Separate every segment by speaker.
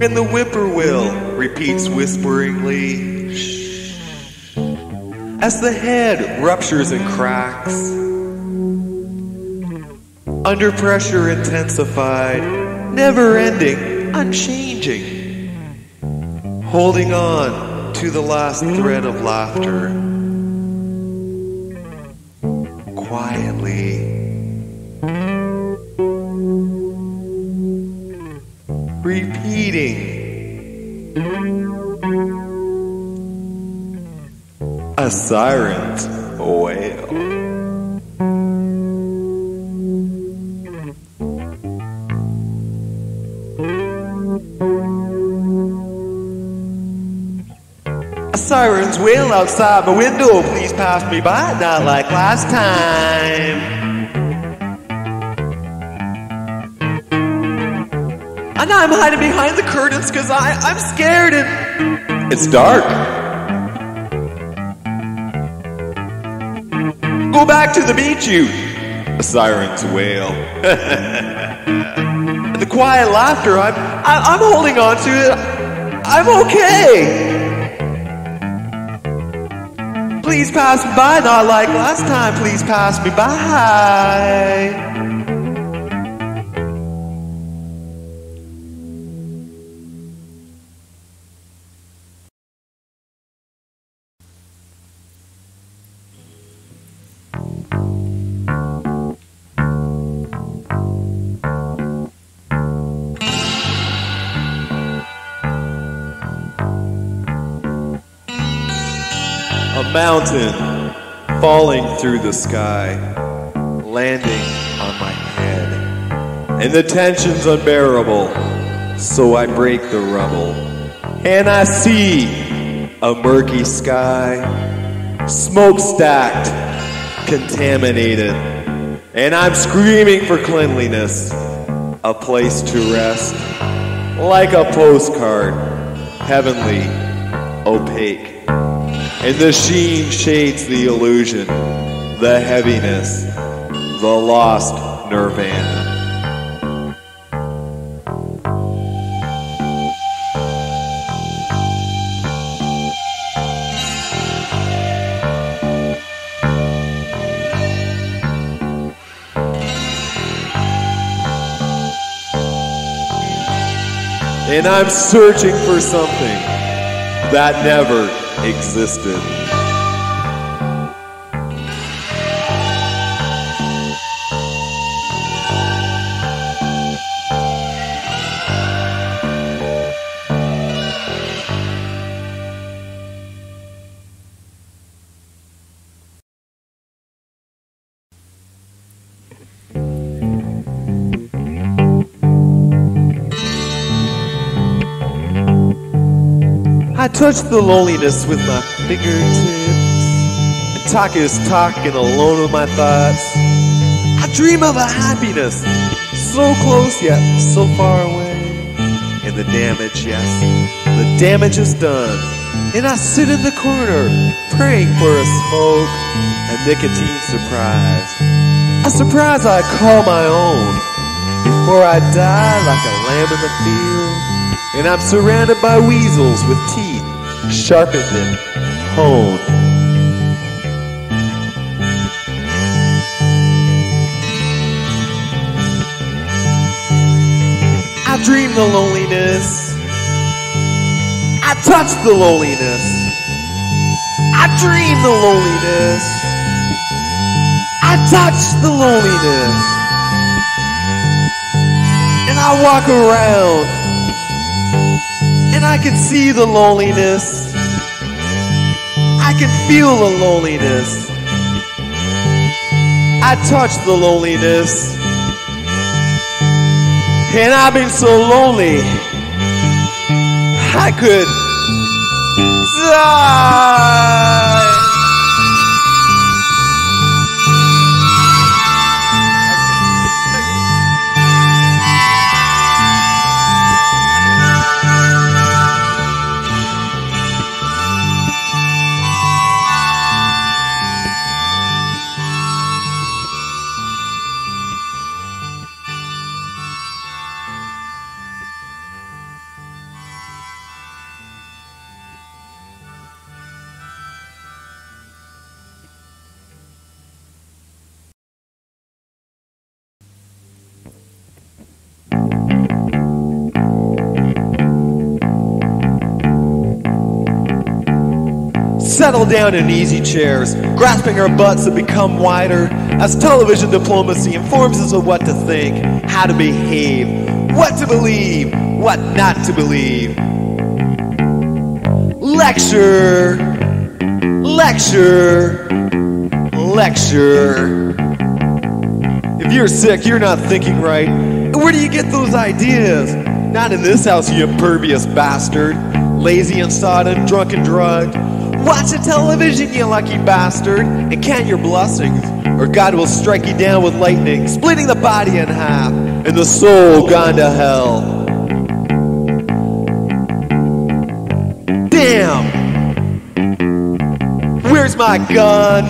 Speaker 1: And the whippoorwill repeats whisperingly, shh, as the head ruptures and cracks. Under pressure intensified, never-ending, unchanging, holding on to the last thread of laughter, quietly, repeating, a siren's wail. A siren's wail outside my window, please pass me by, not like last time. And I'm hiding behind the curtains because I'm scared and it's dark. Go back to the beach, you. A siren's wail. And the quiet laughter, I'm holding on to it. I'm okay. Please pass me by, not like last time. Please pass me by. A mountain falling through the sky, landing on my head, and the tension's unbearable, so I break the rubble, and I see a murky sky, smoke-stacked, contaminated, and I'm screaming for cleanliness, a place to rest, like a postcard, heavenly, opaque. And the sheen shades the illusion, the heaviness, the lost Nirvana. And I'm searching for something that never existed. I touch the loneliness with my fingertips, and talk is talking alone with my thoughts. I dream of a happiness so close yet so far away. And the damage, yes, the damage is done. And I sit in the corner, praying for a smoke, a nicotine surprise. A surprise I call my own, before I die like a lamb in the field. And I'm surrounded by weasels with teeth sharpened and honed. I dream the loneliness. I touch the loneliness. I dream the loneliness. I touch the loneliness. And I walk around. And I can see the loneliness. I can feel the loneliness. I touch the loneliness. And I've been so lonely, I could die. settle down in easy chairs, grasping our butts that become wider as television diplomacy informs us of what to think, how to behave, what to believe, what not to believe. Lecture, lecture, lecture. If you're sick, you're not thinking right. Where do you get those ideas? Not in this house, you impervious bastard. Lazy and sodden, drunk and drugged. Watch the television, you lucky bastard, and count your blessings, or God will strike you down with lightning, splitting the body in half, and the soul gone to hell. Damn! Where's my gun?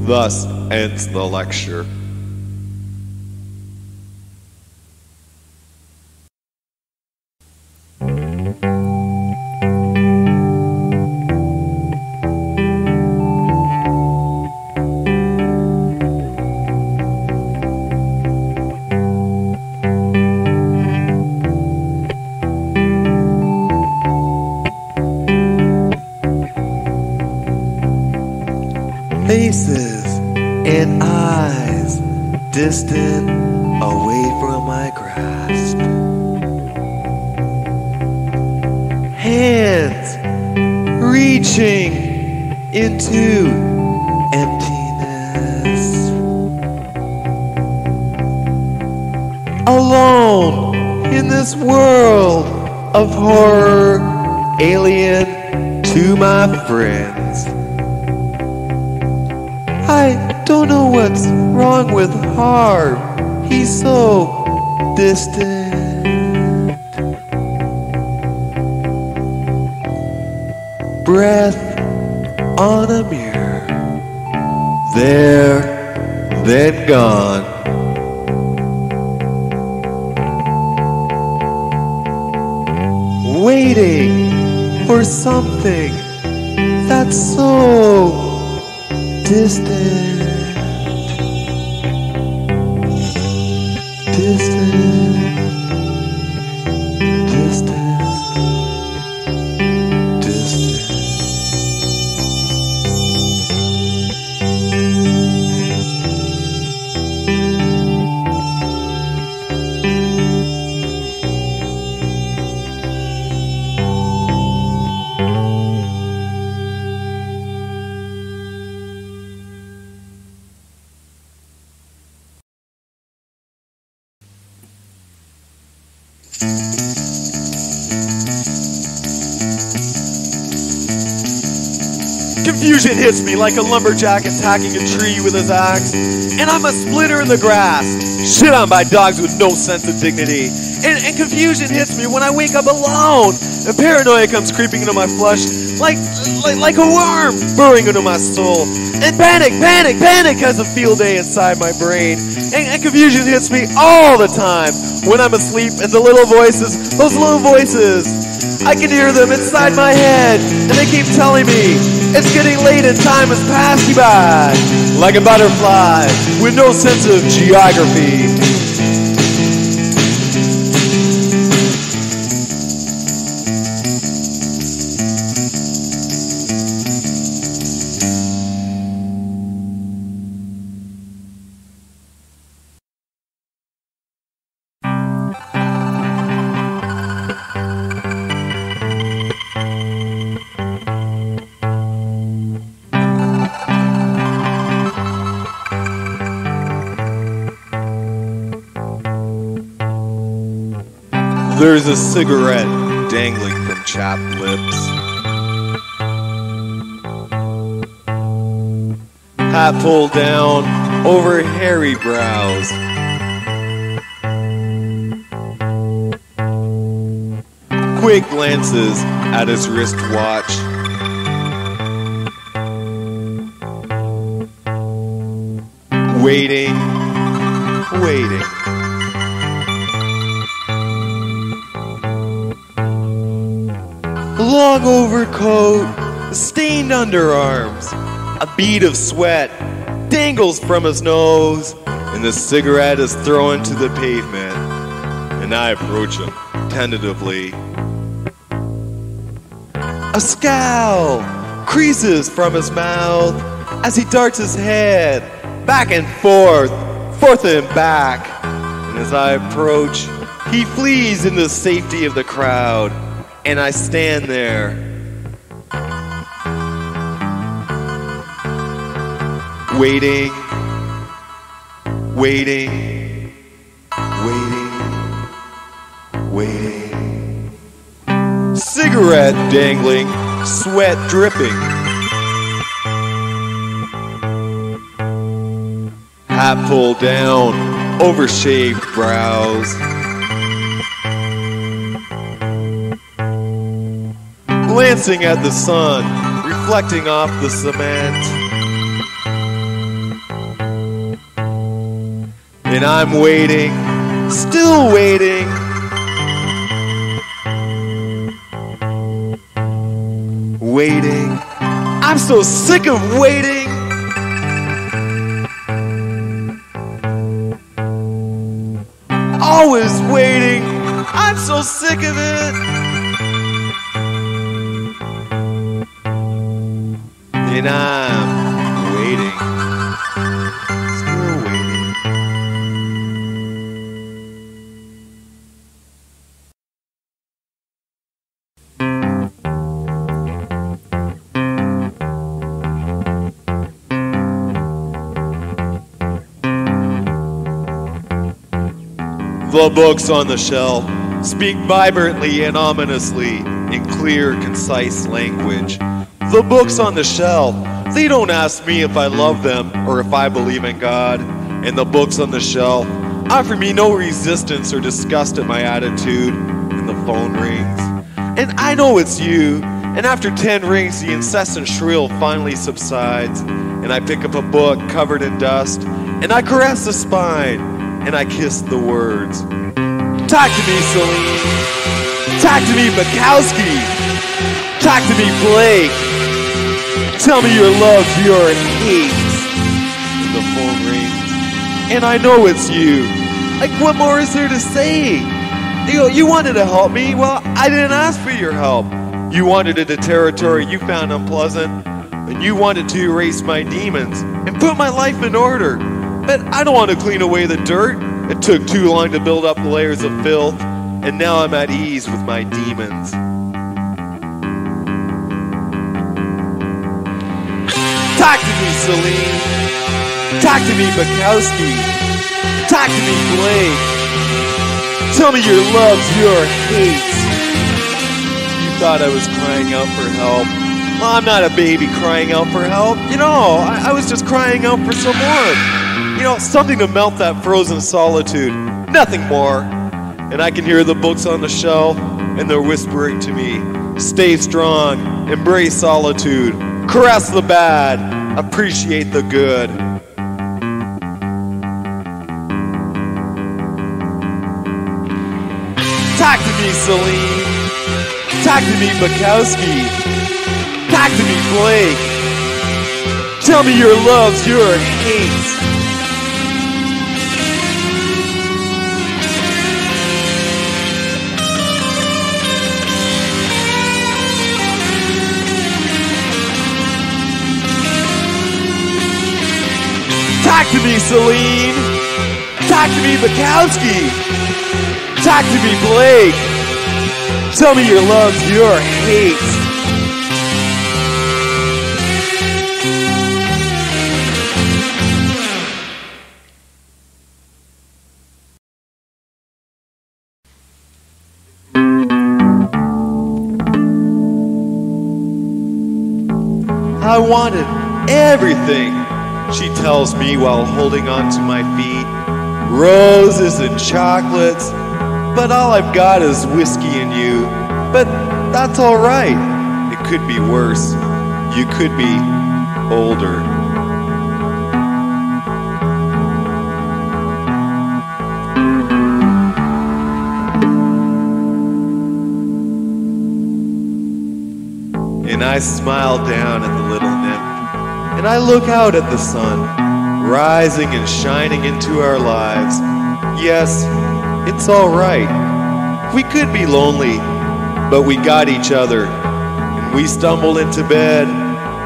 Speaker 1: Thus ends the lecture. Faces and eyes distant away from my grasp. Hands reaching into emptiness. Alone in this world of horror, alien to my friends. I don't know what's wrong with Harv. He's so distant. Breath on a mirror. There, then gone. Waiting for something that's so distant, distant, distant, distant. Confusion hits me like a lumberjack attacking a tree with his axe, and I'm a splitter in the grass, shit on by dogs with no sense of dignity. And confusion hits me when I wake up alone, and paranoia comes creeping into my flesh like a worm burrowing into my soul. And panic has a field day inside my brain. And confusion hits me all the time when I'm asleep, and the little voices, those little voices, I can hear them inside my head, and they keep telling me it's getting late and time has passed you by, like a butterfly with no sense of geography. There's a cigarette dangling from chapped lips. Hat pulled down over hairy brows. Quick glances at his wristwatch. Waiting. Long overcoat, stained underarms, a bead of sweat dangles from his nose, and the cigarette is thrown to the pavement. and I approach him tentatively. A scowl creases from his mouth as he darts his head back and forth and back. And as I approach, he flees in the safety of the crowd, and I stand there. Waiting, waiting, waiting, waiting. Cigarette dangling, sweat dripping. Hat pulled down, overshaved brows. Glancing at the sun, reflecting off the cement. And I'm waiting, still waiting. Waiting. I'm so sick of waiting. Always waiting. I'm so sick of it. And I'm waiting. Still waiting. The books on the shelf speak vibrantly and ominously in clear, concise language. The books on the shelf, they don't ask me if I love them or if I believe in God. And the books on the shelf offer me no resistance or disgust at my attitude. And the phone rings. And I know it's you. And after 10 rings, the incessant shrill finally subsides. And I pick up a book covered in dust. And I caress the spine. And I kiss the words. Talk to me, Celine. Talk to me, Bukowski. Talk to me, Blake. Tell me your loves, your hates. And the phone rings. And I know it's you. Like, what more is there to say? You wanted to help me. Well, I didn't ask for your help. You wanted into territory you found unpleasant. And you wanted to erase my demons and put my life in order. But I don't want to clean away the dirt. It took too long to build up the layers of filth. And now I'm at ease with my demons. Talk to me, Celine. Talk to me, Bukowski. Talk to me, Blake. Tell me your loves, your hates. You thought I was crying out for help. Well, I'm not a baby crying out for help. I was just crying out for some warmth. Something to melt that frozen solitude. Nothing more. And I can hear the books on the shelf, and they're whispering to me, stay strong, embrace solitude, caress the bad, appreciate the good. Talk to me, Celine. Talk to me, Bukowski. Talk to me, Blake. Tell me your loves, your hates. Talk to me, Celine. Talk to me, Bukowski. Talk to me, Blake. Tell me your loves, your hates. I wanted everything, she tells me while holding on to my feet. Roses and chocolates, but all I've got is whiskey and you. But that's all right. It could be worse. You could be older. And I smile down at the little nymph, and I look out at the sun, rising and shining into our lives. Yes, It's alright. We could be lonely, but we got each other. And we stumble into bed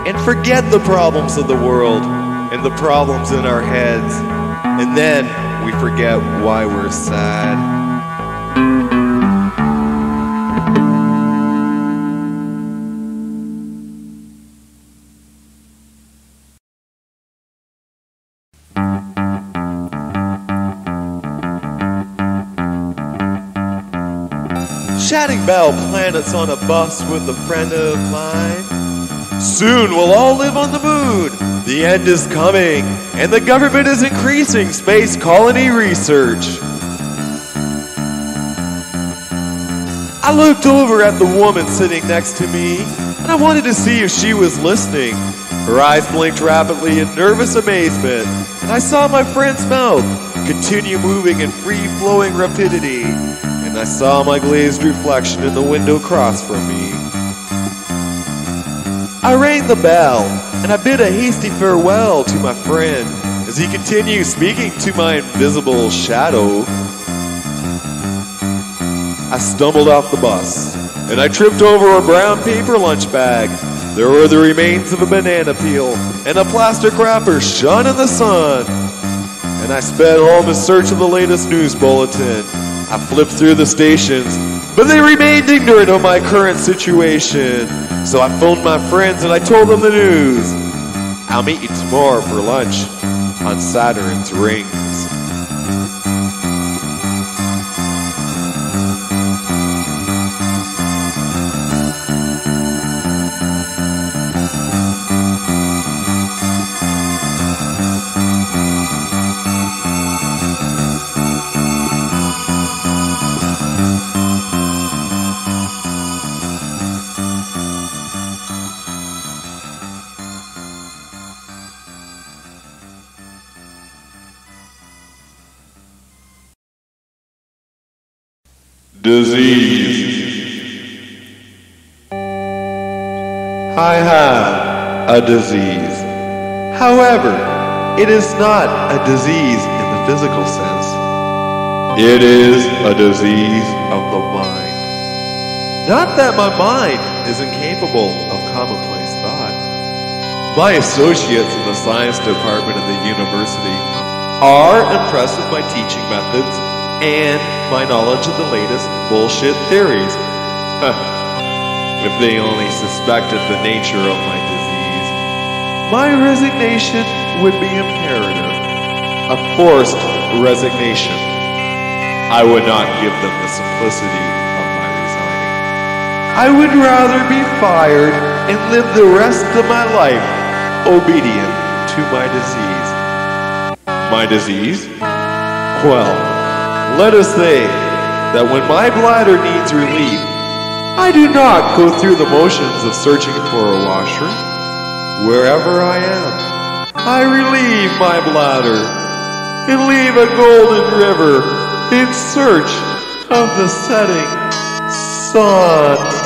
Speaker 1: and forget the problems of the world and the problems in our heads. And then we forget why we're sad. Chatting about planets on a bus with a friend of mine. Soon we'll all live on the moon. The end is coming, and the government is increasing space colony research. I looked over at the woman sitting next to me, and I wanted to see if she was listening. Her eyes blinked rapidly in nervous amazement, and I saw my friend's mouth continue moving in free-flowing rapidity. And I saw my glazed reflection in the window across from me. I rang the bell, and I bid a hasty farewell to my friend as he continued speaking to my invisible shadow. I stumbled off the bus, and I tripped over a brown paper lunch bag. There were the remains of a banana peel, and a plastic wrapper shone in the sun. And I sped home in search of the latest news bulletin. I flipped through the stations, but they remained ignorant of my current situation. So I phoned my friends and I told them the news. I'll meet you tomorrow for lunch on Saturn's rings.
Speaker 2: Disease. I have a disease. However, it is not a disease in the physical sense. It is a disease of the mind. Not that my mind is incapable of commonplace thought. My associates in the science department of the university are impressed with my teaching methods and my knowledge of the latest bullshit theories. If they only suspected the nature of my disease, my resignation would be imperative. A forced resignation. I would not give them the simplicity of my resigning. I would rather be fired and live the rest of my life obedient to my disease. My disease? Well, let us say that when my bladder needs relief, I do not go through the motions of searching for a washroom. Wherever I am, I relieve my bladder and leave a golden river in search of the setting sun.